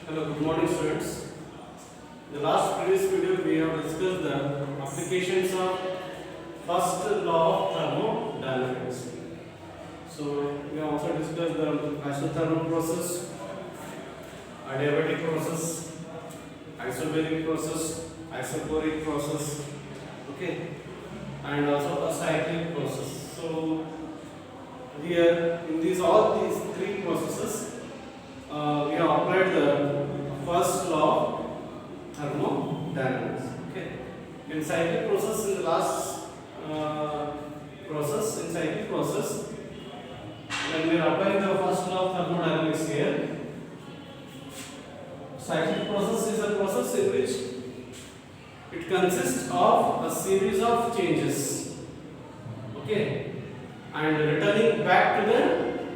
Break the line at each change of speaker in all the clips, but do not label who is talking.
Hello, good morning students. In the last previous video we have discussed the applications of first law of thermodynamics. So we have also discussed the isothermal process, adiabatic process, isobaric process, isobaric process, okay, and also a cyclic process. So here in all these three processes we have applied the first law of thermodynamics. Okay. In cyclic process, in the last in cyclic process, when we are applying the first law of thermodynamics here, cyclic process is a process in which it consists of a series of changes, okay, and returning back to the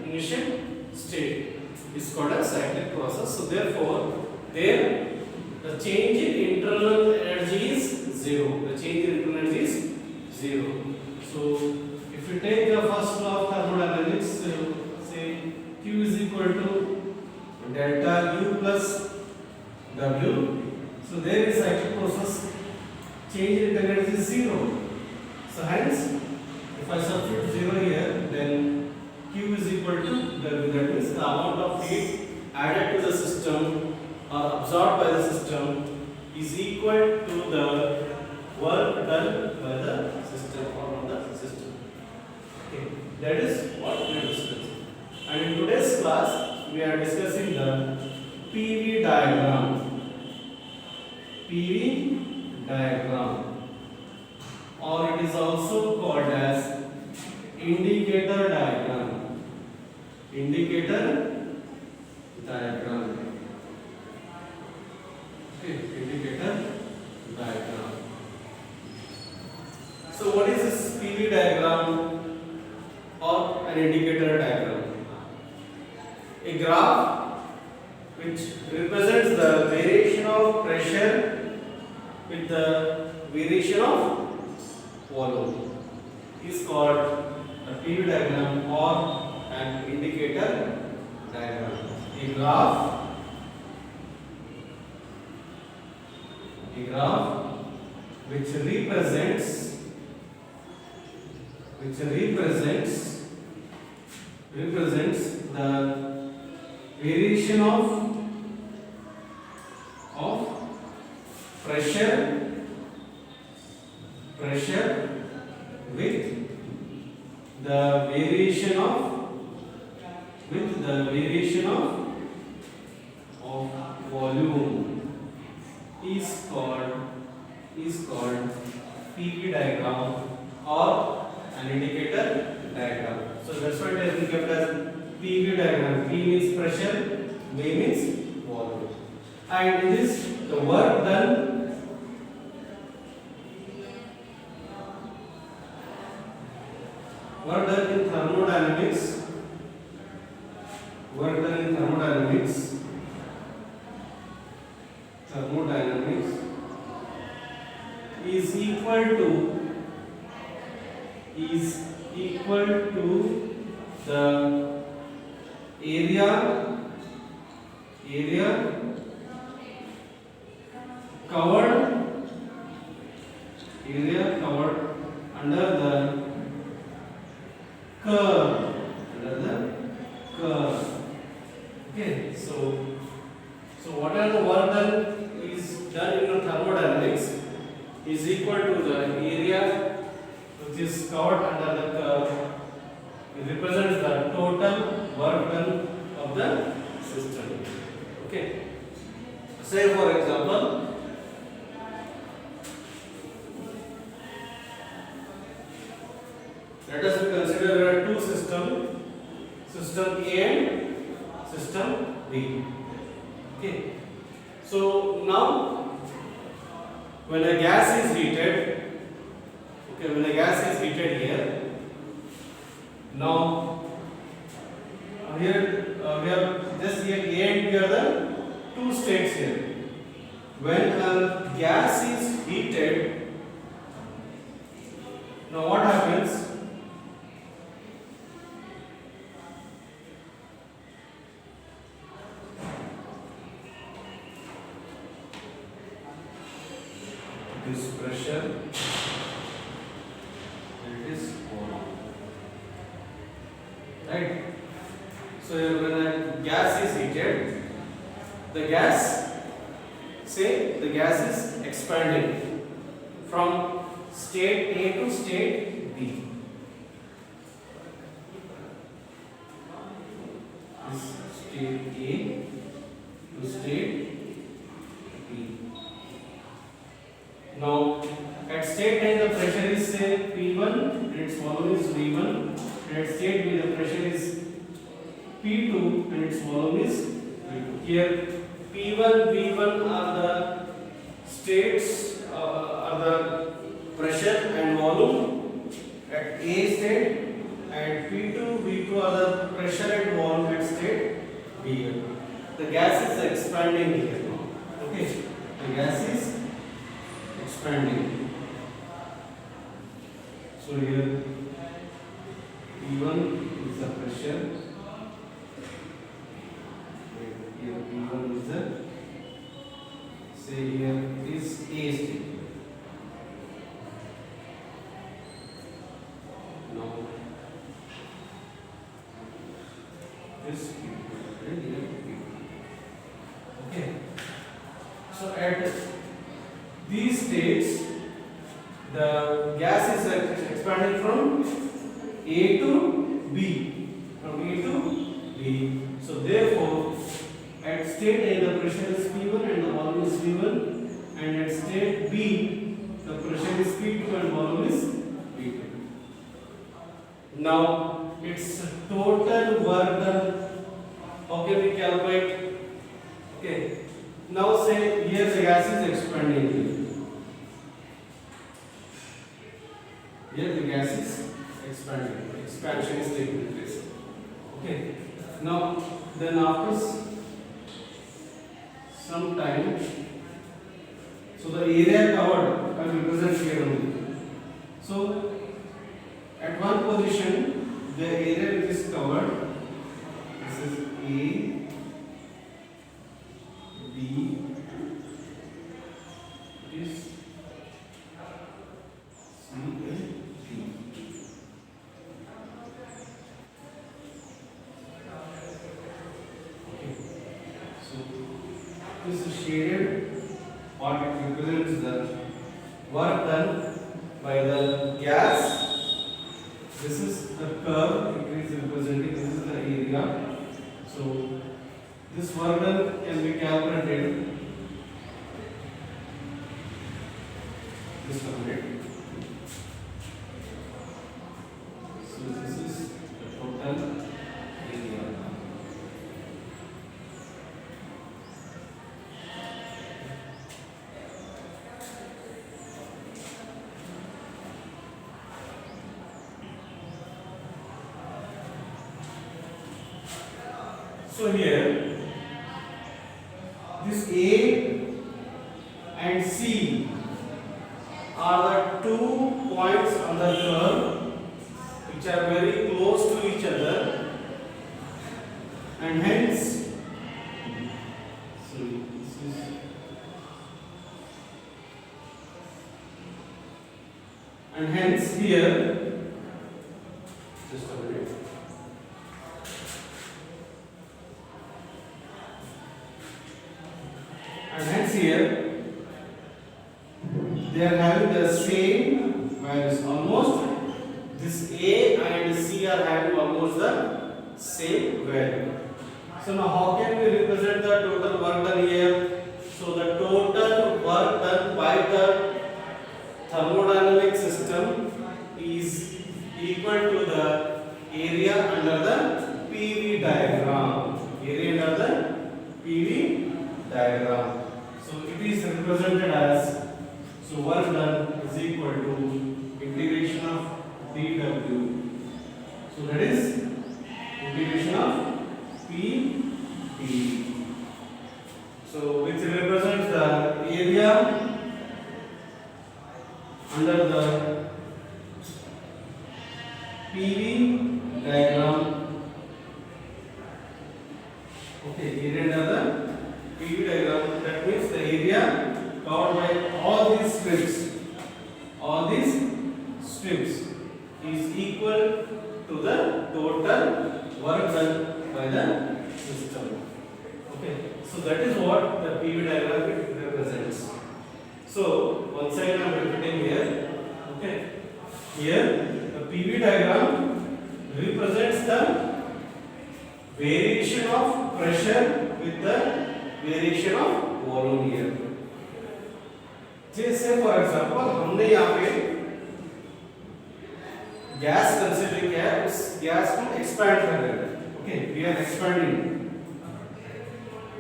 initial state is called a cyclic process. So therefore, there the change in internal energy is zero. The change in internal energy is zero. So if you take the first law of thermodynamics, say Q is equal to delta U plus W. So there is cyclic process. Change in internal energy is zero. So hence, if I substitute zero here, then Q is equal to W. That means the amount of heat added to the system or absorbed by the system is equal to the work done by the system or on the system. Okay, that is what we are discussing. And in today's class, we are discussing the PV diagram. PV diagram, or it is also called as indicator diagram. Indicator diagram. Okay, indicator diagram. So what is this PV diagram or an indicator diagram? A graph which represents the variation of pressure with the variation of volume is called a PV diagram or an indicator diagram. A graph which represents the variation of pressure with the variation of volume is called PV diagram or an indicator diagram. So that's why it has been kept as PV diagram. P means pressure, V means volume. And in this, the work done in thermodynamics, is equal to the area covered under the curve. Okay, so whatever the work done is done in thermodynamics is equal to the area which is covered under the curve. It represents the total work done of the system. Okay. Say for example, let us consider there are two systems, system A and system B. Okay. So now, when a gas is heated, here, now here we have just here A and B are the two states here. When a gas is heated, now what happens? it is volume. Right? So here when a gas is heated, the gas is expanding from state A to state B. This state A to state B. Now at state A the pressure is say P1 and its volume is V1, and at state B the pressure is P2 and its volume is V2. Here P1, V1 are the states, are the pressure and volume at A state, and P2, V2 are the pressure and volume at state B. The gas is expanding here now. Okay, the gas is expanding. So here P1 is the pressure. Here P1 is the, say here is A state. Now this P2 and here P2. Okay. So at these states, the gas is expanding from A to B, from A to B. So therefore, at state A the pressure is P1 and the volume is V1, and at state B the pressure is P2 and volume is V2. Now its total work done, how can we calculate? Okay. Now say here the gas is expanding. Here the gas is expanding. Expansion is taking place. Okay. Now then after some time, so the area covered I will represent here only. So at one position the area which is covered, this is A, B, is C and D. Okay. So this is shaded part, it represents the work done by the gas. This is the curve it is representing, this is the area. So this work done can be calculated. This calculate. So this is the total area. So here this A and C are the 2 points on the curve which are very close to each other, and hence here just a minute. And hence here they are having the same values, almost this A and C are having almost the same value. So now how can we represent the total work done here? So the total work done by the thermodynamic system is equal to the area under the PV diagram. Area under the PV diagram. So it is represented as, so work done is equal to integration of dW. So that is integration of P. So which represents the area under the PV diagram. Okay, area under the PV diagram. That means the area covered by all these strips all these strips is equal to the total work done by the system. Okay, so that is what the PV diagram represents. So once again I am repeating here. Okay, here the PV diagram represents the variation of pressure with the variation of volume here. जैसे for example हमने यहाँ पे gas consider किया है, उस gas को expand कर रहे हैं. Okay, we are expanding.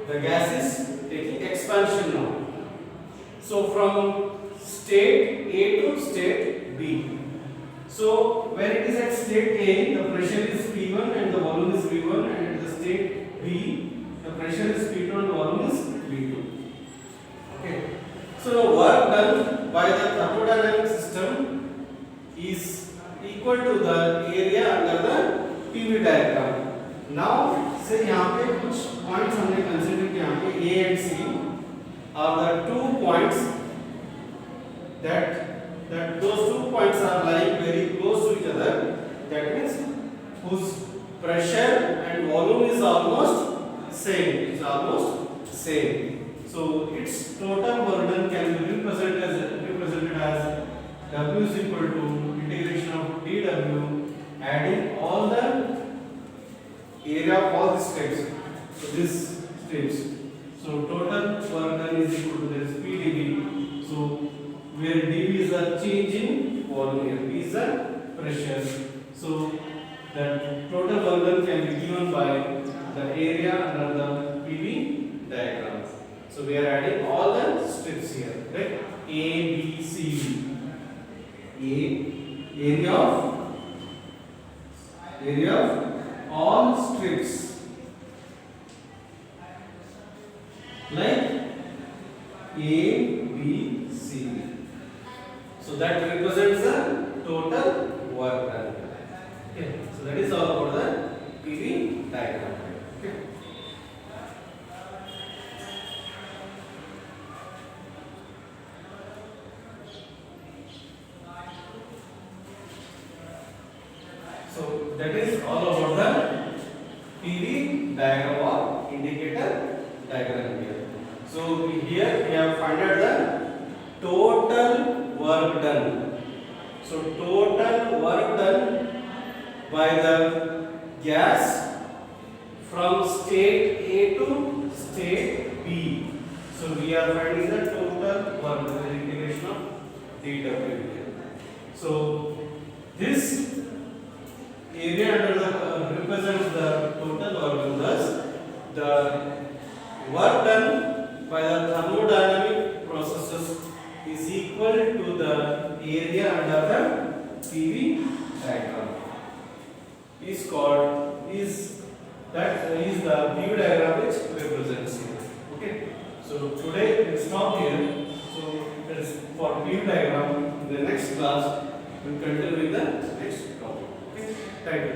The gas is taking expansion now. So from state A to state B. So when it is at state A, the pressure is P1 and the volume is V1, and at the state B, the pressure is P2 and the volume is V2. Okay. So the work done by the thermodynamic system is equal to the area under the PV diagram. Now से यहाँ पे कुछ points हमने consider किया. यहाँ पे A and C are the 2 points that those 2 points are lying very close to each other. That means whose pressure and volume is almost same. It's almost same. So its total work done can be represented as W is equal to integration of dW, adding all the area of all these strips. So this strips. So total work done is equal to this PdV. So where dV is the change in volume here, P is the pressure. So that total work done can be given by the area under the PV diagram. So we are adding all the strips here, right? A, B, C, D. Area of all strips like A, B, C. So that represents the total work done. Okay. So that is all about the PV diagram. Okay. So that is all about the PV diagram or indicator diagram here. So here we have found out the total work done. So total work done by the gas from state A to state B. So we are finding the total work done, the integration of dW here. So this area under the represents the total work done. Thus, the work done by the thermodynamic processes is equal to the area under the PV diagram. Is the PV diagram which represents here. Okay. So today we stop here. So that is for PV diagram. In the next class we will continue with the next topic. Okay. Thank you.